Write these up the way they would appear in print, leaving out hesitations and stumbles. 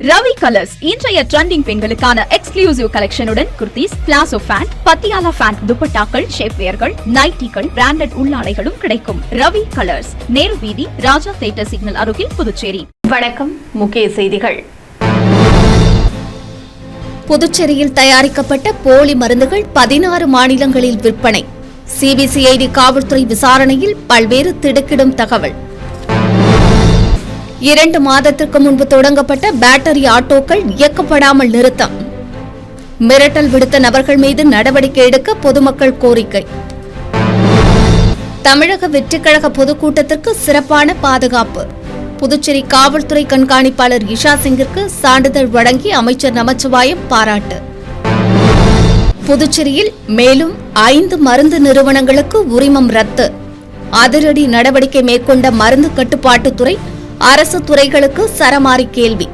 Ravi colours இன்றைய trending பெண்களுக்கான exclusive கலெக்ஷனுடன் kurtis, palazzo pant, Patiala pant, துப்பட்டாக்கள், ஷேப்வேர்கள், நைட்டிகள், பிராண்டட் உள்ளாடைகளும் கிடைக்கும். ரவி கலர்ஸ், நேரு வீதி, ராஜா தியேட்டர் சிக்னல் அருகில், புதுச்சேரி. வணக்கம். முக்கிய செய்திகள். புதுச்சேரியில் தயாரிக்கப்பட்ட போலி மருந்துகள் 16 மாநிலங்களில் விற்பனை. சிபிசிஐடி காவல்துறை விசாரணையில் பல்வேறு திடுக்கிடும் தகவல். 2 மாதத்திற்கு முன்பு தொடங்கப்பட்ட பேட்டரி ஆட்டோக்கள் இயக்கப்படாமல் நிறுத்தம். மிரட்டல் விடுத்த நபர்கள் மீது நடவடிக்கை எடுக்க பொதுமக்கள் கோரிக்கை. தமிழக வெற்றிக்கழக பொதுக்கூட்டத்திற்கு சிறப்பான பாதுகாப்பு. புதுச்சேரி காவல்துறை கண்காணிப்பாளர் இஷா சிங்கிற்கு சான்றிதழ் வழங்கி அமைச்சர் நமச்சிவாயம் பாராட்டு. புதுச்சேரியில் மேலும் 5 மருந்து நிறுவனங்களுக்கு உரிமம் ரத்து. அதிரடி நடவடிக்கை மேற்கொண்ட மருந்து கட்டுப்பாட்டுத்துறை. அரசு துறைகளுக்கு சரமாரி கேள்வி.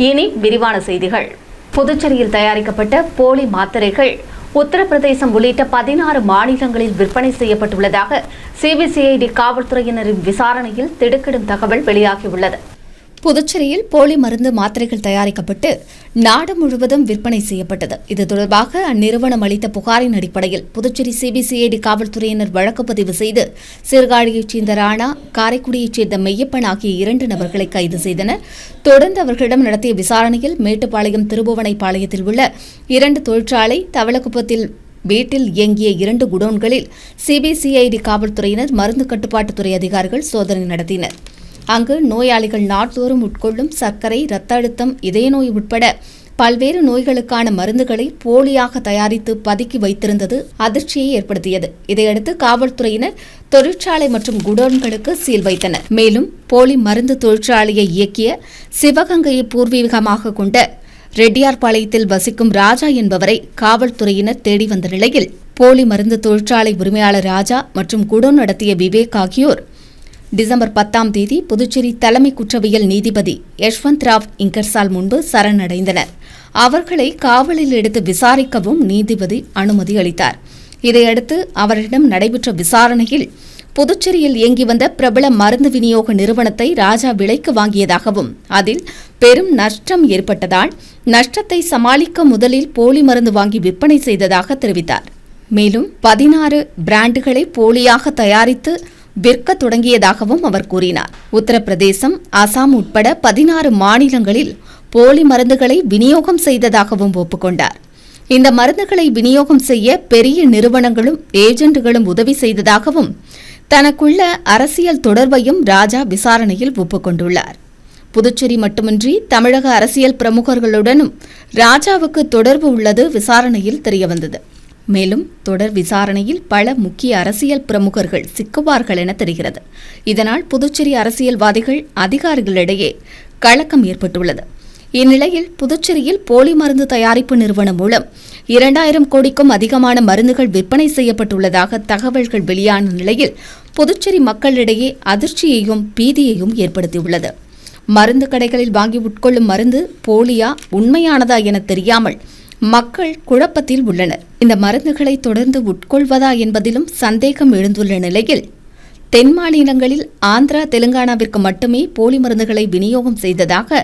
இனி விரிவான செய்திகள். புதுச்சேரியில் தயாரிக்கப்பட்ட போலி மாத்திரைகள் உத்தரப்பிரதேசம் உள்ளிட்ட 16 மாநிலங்களில் விற்பனை செய்யப்பட்டுள்ளதாக சிபிசிஐடி காவல்துறையினரின் விசாரணையில் திடுக்கிடும் தகவல் வெளியாகியுள்ளது. புதுச்சேரியில் போலி மருந்து மாத்திரைகள் தயாரிக்கப்பட்டு நாடு முழுவதும் விற்பனை செய்யப்பட்டது. இது தொடர்பாக அந்நிறுவனம் அளித்த புகாரின் அடிப்படையில் புதுச்சேரி சிபிசிஐடி காவல்துறையினர் வழக்கு பதிவு செய்து சீர்காழியைச் சேர்ந்த ராணா, காரைக்குடியைச் சேர்ந்த மெய்யப்பன் ஆகிய 2 நபர்களை கைது செய்தனர். தொடர்ந்து அவர்களிடம் நடத்திய விசாரணையில் மேட்டுப்பாளையம், திருபுவனைப்பாளையத்தில் உள்ள 2 தொழிற்சாலை, தவளக்குப்பத்தில் வீட்டில் இயங்கிய 2 குடோன்களில் சிபிசிஐடி காவல்துறையினர், மருந்து கட்டுப்பாட்டுத்துறை அதிகாரிகள் சோதனை நடத்தினர். அங்கு நோயாளிகள் நாள்தோறும் உட்கொள்ளும் சர்க்கரை, இரத்த அழுத்தம், இதய நோய் உட்பட பல்வேறு நோய்களுக்கான மருந்துகளை போலியாக தயாரித்து பதுக்கி வைத்திருந்தது அதிர்ச்சியை ஏற்படுத்தியது. இதையடுத்து காவல்துறையினர் தொழிற்சாலை மற்றும் குடோன்களுக்கு சீல் வைத்தனர். மேலும் போலி மருந்து தொழிற்சாலையை இயக்கிய சிவகங்கையை பூர்வீகமாக கொண்ட ரெட்டியார்பாளையத்தில் வசிக்கும் ராஜா என்பவரை காவல்துறையினர் தேடி வந்த நிலையில் போலி மருந்து தொழிற்சாலை உரிமையாளர் ராஜா மற்றும் குடோன் நடத்திய விவேக் ஆகியோர் டிசம்பர் 10ஆம் தேதி புதுச்சேரி தலைமை குற்றவியல் நீதிபதி யஷ்வந்த் ராவ் இங்கர்சால் முன்பு சரணடைந்தனர். அவர்களை காவலில் எடுத்து விசாரிக்கவும் நீதிபதி அனுமதி அளித்தார். இதையடுத்து அவரிடம் நடைபெற்ற விசாரணையில் புதுச்சேரியில் இயங்கி வந்த பிரபல மருந்து விநியோக நிறுவனத்தை ராஜா விலைக்கு வாங்கியதாகவும் அதில் பெரும் நஷ்டம் ஏற்பட்டதால் நஷ்டத்தை சமாளிக்க முதலில் போலி மருந்து வாங்கி விற்பனை செய்ததாக தெரிவித்தார். மேலும் 16 பிராண்டுகளை போலியாக தயாரித்து விற்க தொடங்கியதாகவும் அவர் கூறினார். உத்தரப்பிரதேசம், அசாம் உட்பட 16 மாநிலங்களில் போலி மருந்துகளை விநியோகம் செய்ததாகவும் ஒப்புக்கொண்டார். இந்த மருந்துகளை விநியோகம் செய்ய பெரிய நிறுவனங்களும் ஏஜென்ட்டுகளும் உதவி செய்ததாகவும் தனக்குள்ள அரசியல் தொடர்பையும் ராஜா விசாரணையில் ஒப்புக்கொண்டுள்ளார். புதுச்சேரி மட்டுமின்றி தமிழக அரசியல் பிரமுகர்களுடனும் ராஜாவுக்கு தொடர்பு உள்ளது விசாரணையில் தெரியவந்தது. மேலும் தொடர் விசாரணையில் பல முக்கிய அரசியல் பிரமுகர்கள் சிக்குவார்கள் என தெரிகிறது. இதனால் புதுச்சேரி அரசியல்வாதிகள், அதிகாரிகளிடையே கலக்கம் ஏற்பட்டுள்ளது. இந்நிலையில் புதுச்சேரியில் போலி மருந்து தயாரிப்பு நிறுவனம் மூலம் 2000 கோடிக்கும் அதிகமான மருந்துகள் விற்பனை செய்யப்பட்டுள்ளதாக தகவல்கள் வெளியான நிலையில் புதுச்சேரி மக்களிடையே அதிர்ச்சியையும் பீதியையும் ஏற்படுத்தியுள்ளது. மருந்து கடைகளில் வாங்கி உட்கொள்ளும் மருந்து போலியா, உண்மையானதா என தெரியாமல் மக்கள் குழப்பத்தில் உள்ளனர். இந்த மருந்துகளை தொடர்ந்து உட்கொள்வதா என்பதிலும் சந்தேகம் எழுந்துள்ள நிலையில் தென் மாநிலங்களில் ஆந்திரா, தெலுங்கானாவிற்கு மட்டுமே போலி மருந்துகளை விநியோகம் செய்ததாக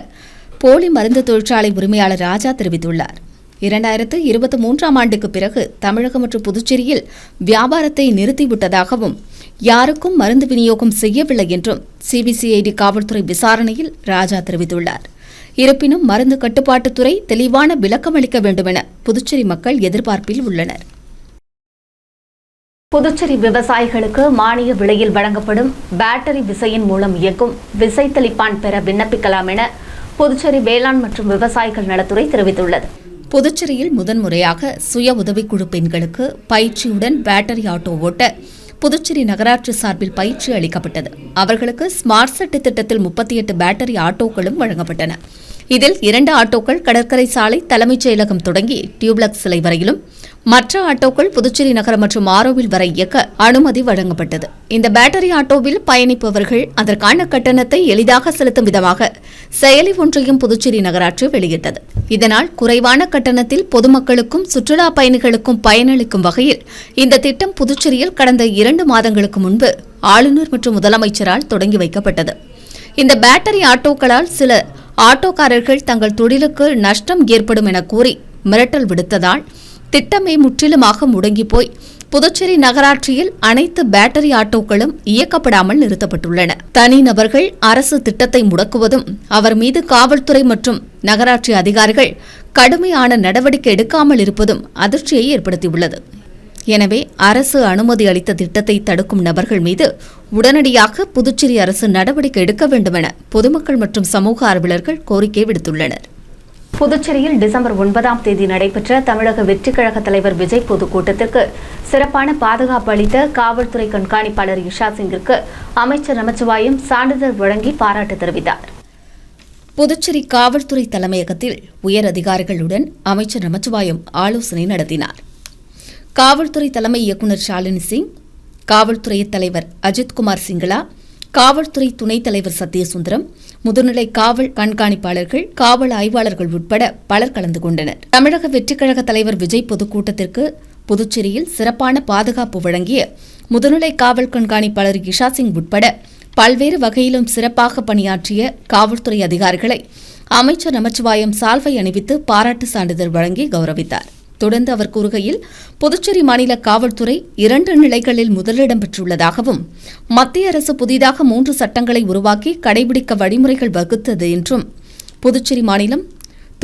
போலி மருந்து தொழிற்சாலை உரிமையாளர் ராஜா தெரிவித்துள்ளார். 2023ஆம் ஆண்டுக்கு பிறகு தமிழகம் மற்றும் புதுச்சேரியில் வியாபாரத்தை நிறுத்திவிட்டதாகவும் யாருக்கும் மருந்து விநியோகம் செய்யவில்லை என்றும் சிபிசிஐடி காவல்துறை விசாரணையில் ராஜா தெரிவித்துள்ளார். இருப்பினும் மருந்து கட்டுப்பாட்டுத்துறை தெளிவான விளக்கம் அளிக்க வேண்டும் என புதுச்சேரி மக்கள் எதிர்பார்ப்பில் உள்ளனர். புதுச்சேரி விவசாயிகளுக்கு மானிய விலையில் வழங்கப்படும் பேட்டரி விசையின் மூலம் இயக்கும் விசை தெளிப்பான் பெற விண்ணப்பிக்கலாம் என புதுச்சேரி வேளாண் மற்றும் விவசாயிகள் நலத்துறை தெரிவித்துள்ளது. புதுச்சேரியில் முதன்முறையாக சுய உதவிக்குழு பெண்களுக்கு பயிற்சியுடன் பேட்டரி ஆட்டோ ஓட்ட புதுச்சேரி நகராட்சி சார்பில் பயிற்சி அளிக்கப்பட்டது. அவர்களுக்கு ஸ்மார்ட் சிட்டி திட்டத்தில் 38 பேட்டரி ஆட்டோக்களும் வழங்கப்பட்டன. இதில் 2 ஆட்டோக்கள் கடற்கரை சாலை தலைமைச் செயலகம் தொடங்கி டியூப்லக்ஸ் சிலை வரையிலும், மற்ற ஆட்டோக்கள் புதுச்சேரி நகரம் மற்றும் ஆரோவில் வரை இயக்க அனுமதி வழங்கப்பட்டது. இந்த பேட்டரி ஆட்டோவில் பயணிப்பவர்கள் அதற்கான கட்டணத்தை எளிதாக செலுத்தும் விதமாக செயலி ஒன்றையும் புதுச்சேரி நகராட்சி வெளியிட்டது. இதனால் குறைவான கட்டணத்தில் பொதுமக்களுக்கும் சுற்றுலா பயணிகளுக்கும் பயனளிக்கும் வகையில் இந்த திட்டம் புதுச்சேரியில் கடந்த 2 மாதங்களுக்கு முன்பு ஆளுநர் மற்றும் முதலமைச்சரால் தொடங்கி வைக்கப்பட்டது. இந்த பேட்டரி ஆட்டோக்களால் சில ஆட்டோக்காரர்கள் தங்கள் தொழிலுக்கு நஷ்டம் ஏற்படும் என கூறி மிரட்டல் விடுத்ததால் திட்டமே முற்றிலுமாக முடங்கி போய் புதுச்சேரி நகராட்சியில் அனைத்து பேட்டரி ஆட்டோக்களும் இயக்கப்படாமல் நிறுத்தப்பட்டுள்ளன. தனிநபர்கள் அரசு திட்டத்தை முடக்குவதும் அவர் மீது காவல்துறை மற்றும் நகராட்சி அதிகாரிகள் கடுமையான நடவடிக்கை எடுக்காமல் இருப்பதும் அதிர்ச்சியை ஏற்படுத்தியுள்ளது. எனவே அரசு அனுமதி அளித்த திட்டத்தை தடுக்கும் நபர்கள் மீது உடனடியாக புதுச்சேரி அரசு நடவடிக்கை எடுக்க வேண்டும் என பொதுமக்கள் மற்றும் சமூக ஆர்வலர்கள் கோரிக்கை விடுத்துள்ளனர். புதுச்சேரியில் டிசம்பர் 9ஆம் தேதி நடைபெற்ற தமிழக வெற்றிக் கழக தலைவர் விஜய் பொதுக்கூட்டத்திற்கு சிறப்பான பாதுகாப்பு அளித்த காவல்துறை கண்காணிப்பாளர் இஷா சிங்கிற்கு அமைச்சர் நமச்சிவாயம் சான்றிதழ் வழங்கி பாராட்டு தெரிவித்தார். புதுச்சேரி காவல்துறை தலைமையகத்தில் உயர் அதிகாரிகளுடன் அமைச்சர் நமச்சிவாயம் ஆலோசனை நடத்தினார். காவல்துறை தலைமை இயக்குநர் ஷாலினி சிங், காவல்துறை தலைவர் அஜித்குமார் சிங்களா, காவல்துறை துணைத் தலைவர் சத்யசுந்தரம், முதுநிலை காவல் கண்காணிப்பாளர்கள், காவல் ஆய்வாளர்கள் உட்பட பலர் கலந்து கொண்டனர். தமிழக வெற்றிக் கழக தலைவர் விஜய் பொதுக்கூட்டத்திற்கு புதுச்சேரியில் சிறப்பான பாதுகாப்பு வழங்கிய முதுநிலை காவல் கண்காணிப்பாளர் இஷா சிங் உட்பட பல்வேறு வகையிலும் சிறப்பாக பணியாற்றிய காவல்துறை அதிகாரிகளை அமைச்சர் நமச்சிவாயம் சால்வை அணிவித்து பாராட்டு சான்றிதழ் வழங்கி கௌரவித்தார். தொடர்ந்து அவர் கூறுகையில், புதுச்சேரி மாநில காவல்துறை 2 நிலைகளில் முதலிடம் பெற்றுள்ளதாகவும் மத்திய அரசு புதிதாக 3 சட்டங்களை உருவாக்கி கடைபிடிக்க வழிமுறைகள் வகுத்தது என்றும் புதுச்சேரி மாநிலம்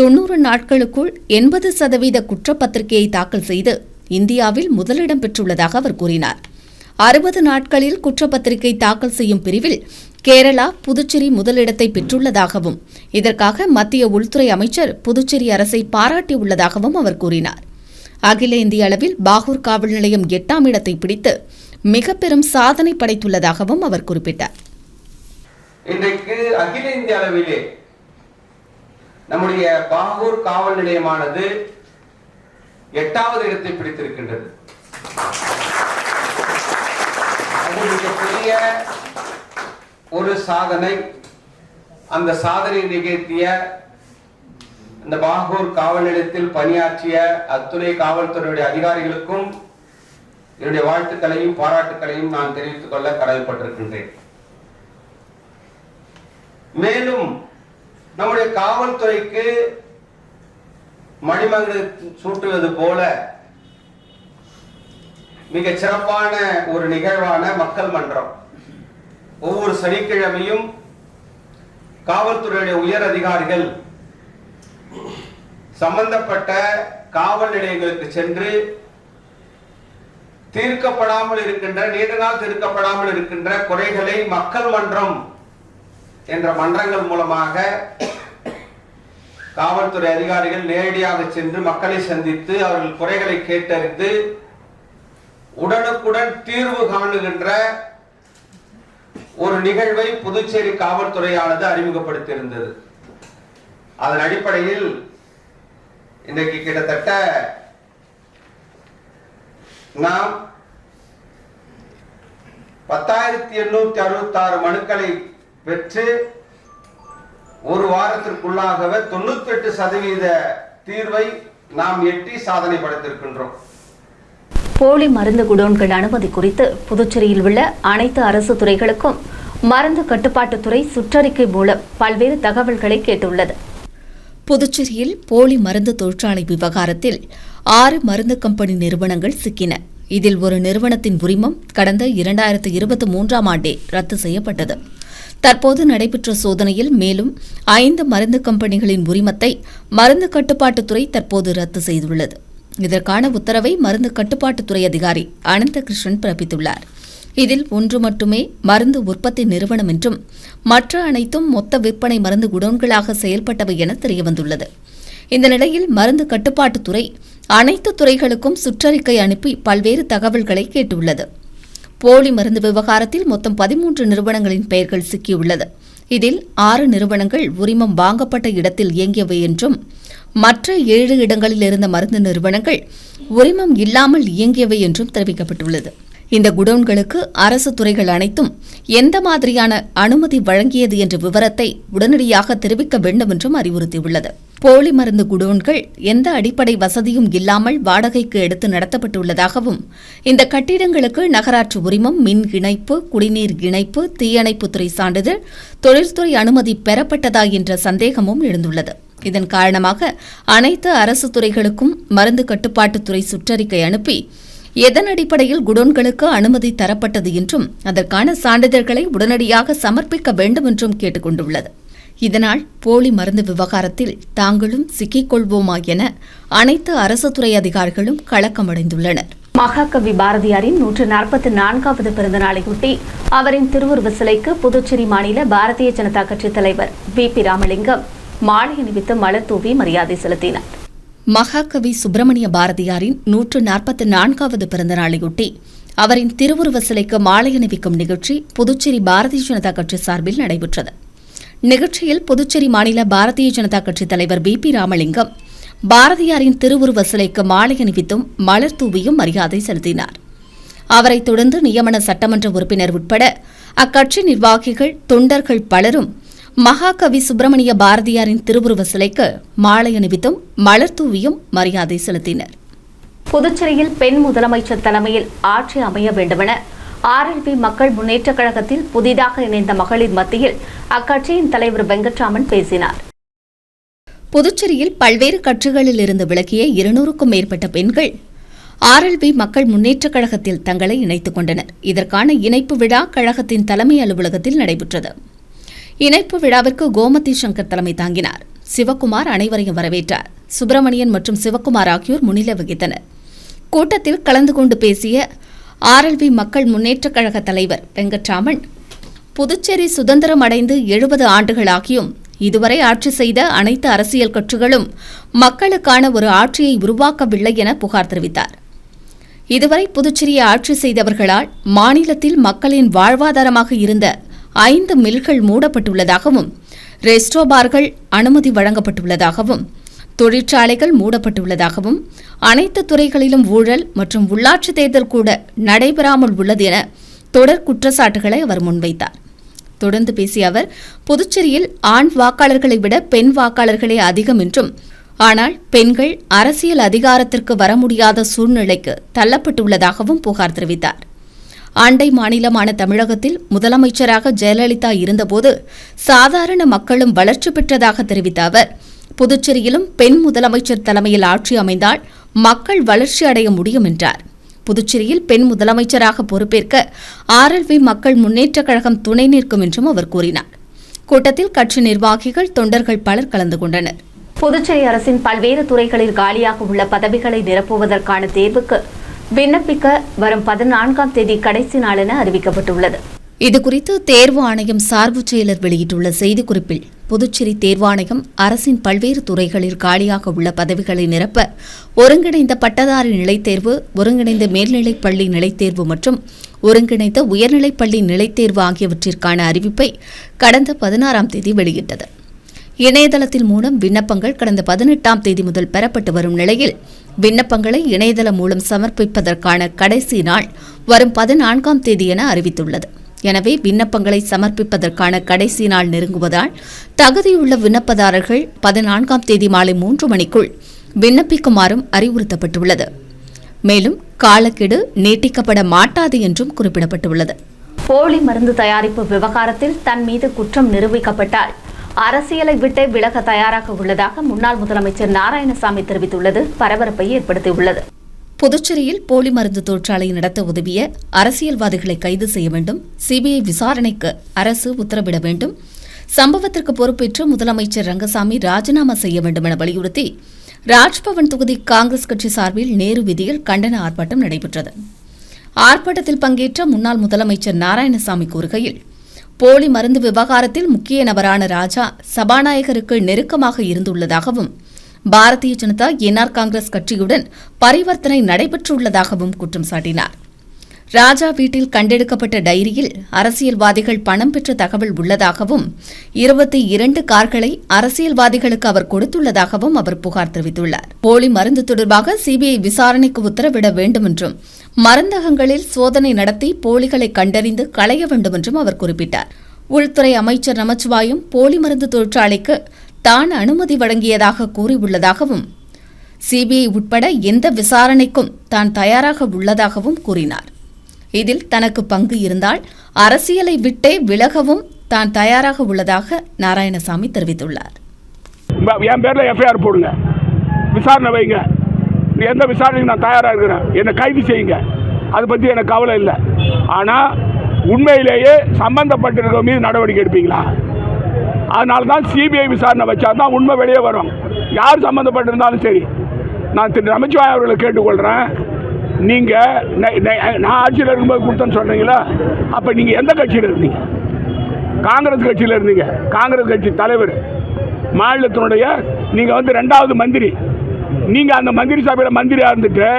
90 நாட்களுக்குள் 80% குற்றப்பத்திரிகையை தாக்கல் செய்து இந்தியாவில் முதலிடம் பெற்றுள்ளதாக அவர் கூறினார். 60 நாட்களில் குற்றப்பத்திரிகை தாக்கல் செய்யும் பிரிவில் கேரளா, புதுச்சேரி முதலிடத்தை பெற்றுள்ளதாகவும் இதற்காக மத்திய உள்துறை அமைச்சர் புதுச்சேரி அரசை பாராட்டியுள்ளதாகவும் அவர் கூறினார். அகில இந்திய அளவில் பாகூர் காவல் நிலையம் 8ஆம் இடத்தை பிடித்து மிக பெரும் சாதனை படைத்துள்ளதாகவும் அவர் குறிப்பிட்டார். இன்றைக்கு அகில இந்திய அளவிலே நம்முடைய பாகூர் காவல் நிலையமானது 8வது இடத்தை பிடித்திருக்கின்றது. அது மிகப்பெரிய ஒரு சாதனை. அந்த சாதனை நிகழ்த்திய இந்த பாகூர் காவல் நிலையத்தில் பணியாற்றிய அத்துணை காவல்துறையுடைய அதிகாரிகளுக்கும் என்னுடைய வாழ்த்துக்களையும் பாராட்டுக்களையும் நான் தெரிவித்துக் கொள்ள கடமைப்பட்டிருக்கின்றேன். மேலும் நம்முடைய காவல்துறைக்கு மணிமகுடம் சூட்டுவது போல மிக சிறப்பான ஒரு நிகழ்வான மக்கள் மன்றம் ஒவ்வொரு சனிக்கிழமையும் காவல்துறையுடைய உயர் அதிகாரிகள் சம்பந்தப்பட்ட காவல் நிலையங்களுக்கு சென்று தீர்க்கப்படாமல் இருக்கின்ற, நீண்ட நாள் தீர்க்கப்படாமல் இருக்கின்ற குறைகளை மக்கள் மன்றம் என்ற மன்றங்கள் மூலமாக காவல்துறை அதிகாரிகள் நேரடியாக சென்று மக்களை சந்தித்து அவர்கள் குறைகளை கேட்டறிந்து உடனுக்குடன் தீர்வு காணுகின்ற ஒரு நிகழ்வை புதுச்சேரி காவல்துறையானது அறிமுகப்படுத்தியிருந்தது. அதன் அடிப்படையில் இன்றைக்கு கிட்டத்தட்ட நாம் 10,866 மனுக்களை பெற்று ஒரு வாரத்திற்குள்ளாகவே 98% தீர்வை நாம் எட்டி சாதனை படைத்திருக்கின்றோம். போலி மருந்து குடோன்கள் அனுமதி குறித்து புதுச்சேரியில் உள்ள அனைத்து அரசு துறைகளுக்கும் மருந்து கட்டுப்பாட்டுத்துறை சுற்றறிக்கை மூலம் பல்வேறு தகவல்களை கேட்டுள்ளது. புதுச்சேரியில் போலி மருந்து தொழிற்சாலை விவகாரத்தில் 6 மருந்து கம்பெனி நிறுவனங்கள் சிக்கின. இதில் ஒரு நிறுவனத்தின் உரிமம் கடந்த 2023ஆம் ஆண்டே ரத்து செய்யப்பட்டது. தற்போது நடைபெற்ற சோதனையில் மேலும் 5 மருந்து கம்பெனிகளின் உரிமத்தை மருந்து கட்டுப்பாட்டுத்துறை தற்போது ரத்து செய்துள்ளது. இதற்கான உத்தரவை மருந்து கட்டுப்பாட்டுத்துறை அதிகாரி அனந்தகிருஷ்ணன் பிறப்பித்துள்ளார். இதில் ஒன்று மட்டுமே மருந்து உற்பத்தி நிறுவனம் என்றும் மற்ற அனைத்தும் மொத்த விற்பனை மருந்து குடோன்களாக செயல்பட்டவை என தெரியவந்துள்ளது. இந்த நிலையில் மருந்து கட்டுப்பாட்டுத்துறை அனைத்து துறைகளுக்கும் சுற்றறிக்கை அனுப்பி பல்வேறு தகவல்களை கேட்டுள்ளது. போலி மருந்து விவகாரத்தில் மொத்தம் 13 நிறுவனங்களின் பெயர்கள் சிக்கியுள்ளது. இதில் 6 நிறுவனங்கள் உரிமம் வாங்கப்பட்ட இடத்தில் இயங்கியவை என்றும் மற்ற 7 இடங்களில் இருந்த மருந்து நிறுவனங்கள் உரிமம் இல்லாமல் இயங்கியவை என்றும் தெரிவிக்கப்பட்டுள்ளது. இந்த குடோன்களுக்கு அரசு துறைகள் அனைத்தும் எந்த மாதிரியான அனுமதி வழங்கியது என்ற விவரத்தை உடனடியாக தெரிவிக்க வேண்டும் என்றும் அறிவுறுத்தியுள்ளது. போலி மருந்து குடோன்கள் எந்த அடிப்படை வசதியும் இல்லாமல் வாடகைக்கு எடுத்து நடத்தப்பட்டுள்ளதாகவும் இந்த கட்டிடங்களுக்கு நகராட்சி உரிமம், மின் இணைப்பு, குடிநீர் இணைப்பு, தீயணைப்புத்துறை சான்றிதழ், தொழில்துறை அனுமதி பெறப்பட்டதா என்ற சந்தேகமும் எழுந்துள்ளது. இதன் காரணமாக அனைத்து அரசு துறைகளுக்கும் மருந்து கட்டுப்பாட்டுத்துறை சுற்றறிக்கை அனுப்பி எதன் அடிப்படையில் குடோன்களுக்கு அனுமதி தரப்பட்டது என்றும் அதற்கான சான்றிதழ்களை உடனடியாக சமர்ப்பிக்க வேண்டும் என்றும் கேட்டுக் கொண்டுள்ளது. இதனால் போலி மருந்து விவகாரத்தில் தாங்களும் சிக்கிக்கொள்வோமா என அனைத்து அரசு துறை அதிகாரிகளும் கலக்கமடைந்துள்ளனர். மகாகவி பாரதியாரின் 144வது பிறந்த நாளையொட்டி அவரின் திருவுருவ சிலைக்கு புதுச்சேரி மாநில பாரதிய ஜனதா கட்சி தலைவர் VP ராமலிங்கம் மாலை அணிவித்து மலர் தூவி மரியாதை செலுத்தினார். மகாகவி சுப்பிரமணிய பாரதியாரின் 144வது பிறந்த நாளையொட்டி அவரின் திருவுருவ சிலைக்கு மாலை அணிவிக்கும் நிகழ்ச்சி புதுச்சேரி பாரதிய ஜனதா கட்சி சார்பில் நடைபெற்றது. நிகழ்ச்சியில் புதுச்சேரி மாநில பாரதிய ஜனதா கட்சி தலைவர் VP ராமலிங்கம் பாரதியாரின் திருவுருவ சிலைக்கு மாலை அணிவித்தும் மலர் தூவியும் மரியாதை செலுத்தினார். அவரைத் தொடர்ந்து நியமன சட்டமன்ற உறுப்பினர் உட்பட அக்கட்சி நிர்வாகிகள், தொண்டர்கள் பலரும் மகாகவி சுப்பிரமணிய பாரதியாரின் திருவுருவ சிலைக்கு மாலை அணிவித்தும் மலர் தூவியும் மரியாதை செலுத்தினர். புதுச்சேரியில் பெண் முதலமைச்சர் தலைமையில் ஆட்சி அமைய வேண்டுமென RLP மக்கள் முன்னேற்றக் கழகத்தில் புதிதாக இணைந்த மகளிர் மத்தியில் அக்கட்சியின் தலைவர் வெங்கட்ராமன் பேசினார். புதுச்சேரியில் பல்வேறு கட்சிகளில் இருந்து விலகிய 200க்கும் மேற்பட்ட பெண்கள் RLP மக்கள் முன்னேற்றக் கழகத்தில் தங்களை இணைத்துக் கொண்டனர். இதற்கான இணைப்பு விழா கழகத்தின் தலைமை அலுவலகத்தில் நடைபெற்றது. இணைப்பு விழாவிற்கு கோமதி சங்கர் தலைமை தாங்கினார். சிவக்குமார் அனைவரையும் வரவேற்றார். சுப்பிரமணியன் மற்றும் சிவக்குமார் ஆகியோர் முன்னிலை வகித்தனர். கூட்டத்தில் கலந்து கொண்டு பேசிய RLP மக்கள் முன்னேற்றக் கழக தலைவர் வெங்கட்ராமன், புதுச்சேரி சுதந்திரம் அடைந்து 70 ஆண்டுகளாகியும் இதுவரை ஆட்சி செய்த அனைத்து அரசியல் கட்சிகளும் மக்களுக்கான ஒரு ஆட்சியை உருவாக்கவில்லை என புகார் தெரிவித்தார். இதுவரை புதுச்சேரியை ஆட்சி செய்தவர்களால் மாநிலத்தில் மக்களின் வாழ்வாதாரமாக இருந்த 5 மில்கள் மூடப்பட்டுள்ளதாகவும், ரெஸ்டோ பார்கள் அனுமதி வழங்கப்பட்டுள்ளதாகவும், தொழிற்சாலைகள் மூடப்பட்டுள்ளதாகவும், அனைத்து துறைகளிலும் ஊழல் மற்றும் உள்ளாட்சி தேர்தல் கூட நடைபெறாமல் உள்ளது என தொடர் குற்றச்சாட்டுகளை அவர் முன்வைத்தார். தொடர்ந்து பேசிய அவர், புதுச்சேரியில் ஆண் வாக்காளர்களை விட பெண் வாக்காளர்களே அதிகம் என்றும், ஆனால் பெண்கள் அரசியல் அதிகாரத்திற்கு வர முடியாத சூழ்நிலைக்கு தள்ளப்பட்டுள்ளதாகவும் புகார் தெரிவித்தார். அண்டை மாநிலமான தமிழகத்தில் முதலமைச்சராக ஜெயலலிதா இருந்தபோது சாதாரண மக்களும் வளர்ச்சி பெற்றதாக தெரிவித்த அவர், புதுச்சேரியிலும் பெண் முதலமைச்சர் தலைமையில் ஆட்சி அமைந்தால் மக்கள் வளர்ச்சி அடைய முடியும் என்றார். புதுச்சேரியில் பெண் முதலமைச்சராக பொறுப்பேற்க RLP மக்கள் முன்னேற்றக் கழகம் துணை நிற்கும் என்றும் அவர் கூறினார். கூட்டத்தில் கட்சி நிர்வாகிகள், தொண்டர்கள் பலர் கலந்து கொண்டனர். புதுச்சேரி அரசின் பல்வேறு துறைகளில் காலியாக உள்ள பதவிகளை நிரப்புவதற்கான தேர்வுக்கு விண்ணப்பிக்க வரும் 14ஆம் தேதி கடைசி நாள் என அறிவிக்கப்பட்டுள்ளது. இதுகுறித்து தேர்வு ஆணையம் சார்பு செயலர் வெளியிட்டுள்ள செய்திக்குறிப்பில், புதுச்சேரி தேர்வாணையம் அரசின் பல்வேறு துறைகளில் காலியாக உள்ள பதவிகளை நிரப்ப ஒருங்கிணைந்த பட்டதாரி நிலைத்தேர்வு, ஒருங்கிணைந்த மேல்நிலைப் பள்ளி நிலைத்தேர்வு மற்றும் ஒருங்கிணைந்த உயர்நிலைப் பள்ளி நிலைத்தேர்வு ஆகியவற்றிற்கான அறிவிப்பை கடந்த 16ஆம் தேதி வெளியிட்டது. இணையதளத்தின் மூலம் விண்ணப்பங்கள் கடந்த 18ஆம் தேதி முதல் பெறப்பட்டு வரும் நிலையில், விண்ணப்பங்களை இணையதளம் மூலம் சமர்ப்பிப்பதற்கான கடைசி நாள் வரும் 14ஆம் தேதி என அறிவித்துள்ளது. எனவே விண்ணப்பங்களை சமர்ப்பிப்பதற்கான கடைசி நாள் நெருங்குவதால் தகுதியுள்ள விண்ணப்பதாரர்கள் 14ஆம் தேதி மாலை 3 மணிக்குள் விண்ணப்பிக்குமாறும் அறிவுறுத்தப்பட்டுள்ளது. மேலும் காலக்கெடு நீட்டிக்கப்பட மாட்டாது என்றும் குறிப்பிடப்பட்டுள்ளது. போலி மருந்து தயாரிப்பு விவகாரத்தில் தன் மீது குற்றம் நிரூபிக்கப்பட்டால் அரசியலை விட்டு விலக தயாராக உள்ளதாக முன்னாள் முதலமைச்சர் நாராயணசாமி தெரிவித்துள்ளது பரபரப்பை ஏற்படுத்தியுள்ளது. புதுச்சேரியில் போலி மருந்து தொழிற்சாலை நடத்த உதவிய அரசியல்வாதிகளை கைது செய்ய வேண்டும், CBI விசாரணைக்கு அரசு உத்தரவிட வேண்டும், சம்பவத்திற்கு பொறுப்பேற்று முதலமைச்சர் ரங்கசாமி ராஜினாமா செய்ய வேண்டும் என வலியுறுத்தி ராஜ்பவன் தொகுதி காங்கிரஸ் கட்சி சார்பில் நேரு வீதியில் கண்டன ஆர்ப்பாட்டம் நடைபெற்றது. ஆர்ப்பாட்டத்தில் பங்கேற்ற முன்னாள் முதலமைச்சர் நாராயணசாமி கூறுகையில், போலி மருந்து விவகாரத்தில் முக்கிய நபரான ராஜா சபாநாயகருக்கு நெருக்கமாக இருந்துள்ளதாகவும், பாரதிய ஜனதா என்ஆர் காங்கிரஸ் கட்சியுடன் பரிவர்த்தனை நடைபெற்றுள்ளதாகவும் குற்றம் சாட்டினார். ராஜா வீட்டில் கண்டெடுக்கப்பட்ட டைரியில் அரசியல்வாதிகள் பணம் பெற்ற தகவல் உள்ளதாகவும் 22 கார்களை அரசியல்வாதிகளுக்கு அவர் கொடுத்துள்ளதாகவும் அவர் புகார் தெரிவித்துள்ளார். போலி மருந்து தொடர்பாக CBI விசாரணைக்கு உத்தரவிட வேண்டும் என்றும், மருந்தகங்களில் சோதனை நடத்தி போலிகளை கண்டறிந்து களைய வேண்டும் என்றும் அவர் குறிப்பிட்டார். உள்துறை அமைச்சர் நமச்சிவாயம் போலி மருந்து தொழிற்சாலைக்கு தான் அனுமதி வழங்கியதாக கூறியுள்ளதாகவும் சிபிஐ உட்பட எந்த விசாரணைக்கும் தான் தயாராக உள்ளதாகவும் கூறினார். இதில் தனக்கு பங்கு இருந்தால் அரசியலை விட்டே விலகவும் தான் தயாராக உள்ளதாக நாராயணசாமி தெரிவித்துள்ளார். என் பேர்ல எஃப்ஐஆர் போடுங்க, விசாரணை வைங்க, எந்த விசாரணைக்கு நான் தயாராக இருக்கிறேன், என்னை கைது செய்யுங்க, அதை பற்றி எனக்கு கவலை இல்லை. ஆனால் உண்மையிலேயே சம்பந்தப்பட்டிருக்க மீது நடவடிக்கை எடுப்பீங்களா? அதனால தான் சிபிஐ விசாரணை வச்சா தான் உண்மை வெளியே வரும். யார் சம்மந்தப்பட்டிருந்தாலும் சரி. நான் திரு நமச்சிவாயம் அவர்களை கேட்டுக்கொள்கிறேன், நீங்கள் நான் ஆட்சியில் இருக்கும்போது கொடுத்தேன்னு சொல்கிறீங்களா? அப்போ நீங்கள் எந்த கட்சியில் இருந்தீங்க? காங்கிரஸ் கட்சியில் இருந்தீங்க. காங்கிரஸ் கட்சி தலைவர், மாநிலத்தினுடைய நீங்கள் 2வது மந்திரி. நீங்கள் அந்த மந்திரி சபையில் மந்திரியாக இருந்துட்டு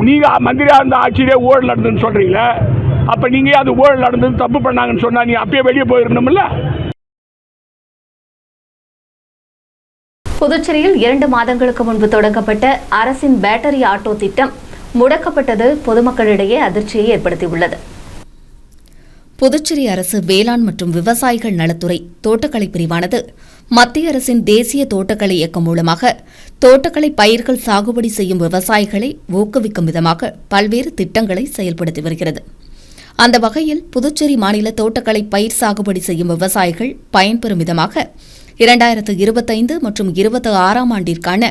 நீங்கள் மந்திரியாக இருந்த ஆட்சியிலே ஊழல் நடந்ததுன்னு சொல்கிறீங்களே, அப்போ நீங்கள் அது ஊழல் நடந்தது தப்பு பண்ணாங்கன்னு சொன்னால் நீ அப்பயே வெளியே போயிருக்கணும்ல? புதுச்சேரியில் 2 மாதங்களுக்கு முன்பு தொடங்கப்பட்ட அரசின் பேட்டரி ஆட்டோ திட்டம் முடக்கப்பட்டது பொதுமக்களிடையே அதிர்ச்சியை ஏற்படுத்தியுள்ளது. புதுச்சேரி அரசு வேளாண் மற்றும் விவசாயிகள் நலத்துறை தோட்டக்கலை பிரிவானது மத்திய அரசின் தேசிய தோட்டக்கலை இயக்கம் மூலமாக தோட்டக்கலை பயிர்கள் சாகுபடி செய்யும் விவசாயிகளை ஊக்குவிக்கும் விதமாக பல்வேறு திட்டங்களை செயல்படுத்தி வருகிறது. அந்த வகையில் புதுச்சேரி மாநில தோட்டக்கலை பயிர் சாகுபடி செய்யும் விவசாயிகள் பயன்பெறும் விதமாக 2025 மற்றும் 26ஆம் ஆண்டிற்கான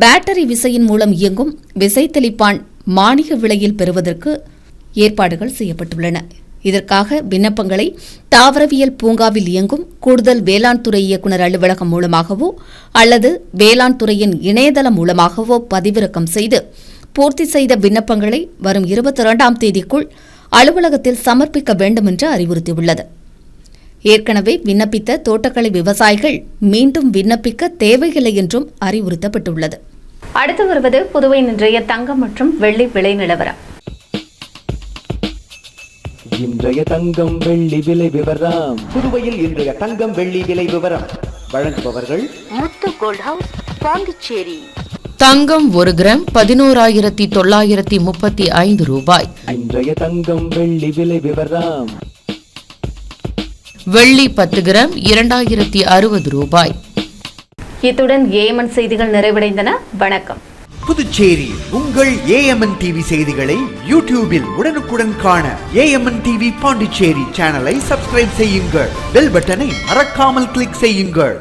பேட்டரி விசையின் மூலம் இயங்கும் விசை தெளிப்பான் மானிய விலையில் பெறுவதற்கு ஏற்பாடுகள் செய்யப்பட்டுள்ளன. இதற்காக விண்ணப்பங்களை தாவரவியல் பூங்காவில் இயங்கும் கூடுதல் வேளாண் துறை இயக்குநர் அலுவலகம் மூலமாகவோ அல்லது வேளாண் துறையின் இணையதளம் மூலமாகவோ பதிவிறக்கம் செய்து பூர்த்தி செய்த விண்ணப்பங்களை வரும் 22ஆம் தேதிக்குள் அலுவலகத்தில் சமர்ப்பிக்க வேண்டும் என்று அறிவுறுத்தியுள்ளது. ஏற்கனவே விண்ணப்பித்த தோட்டக்கலை விவசாயிகள் மீண்டும் விண்ணப்பிக்க தேவையில்லை என்றும் அறிவுறுத்தப்பட்டுள்ளது. அடுத்து வருவது புதுவை இன்றைய தங்கம் மற்றும் வெள்ளி விலை நிலவரம். இன்றைய தங்கம் வெள்ளி விலை விவரம். புதுவையில் இன்றைய தங்கம் வெள்ளி விலை விவரம் வழங்குபவர்கள் முத்து கோல்ட் ஹவுஸ், பாண்டிச்சேரி. தங்கம் 1 கிராம் 11,935 ரூபாய். இன்றைய தங்கம் வெள்ளி விலை விவரம். வெள்ளி 10 கிராம் 2060 ரூபாய். இத்துடன் ஏஎம்என் செய்திகள் நிறைவடைந்தன. வணக்கம். புதுச்சேரி உங்கள் ஏஎம்என் டிவி செய்திகளை யூடியூபில் உடனுக்குடன் காண ஏஎம்என் டிவி பாண்டிச்சேரி சேனலை சப்ஸ்கிரைப் செய்யுங்கள். பெல் பட்டனை மறக்காமல் கிளிக் செய்யுங்கள்.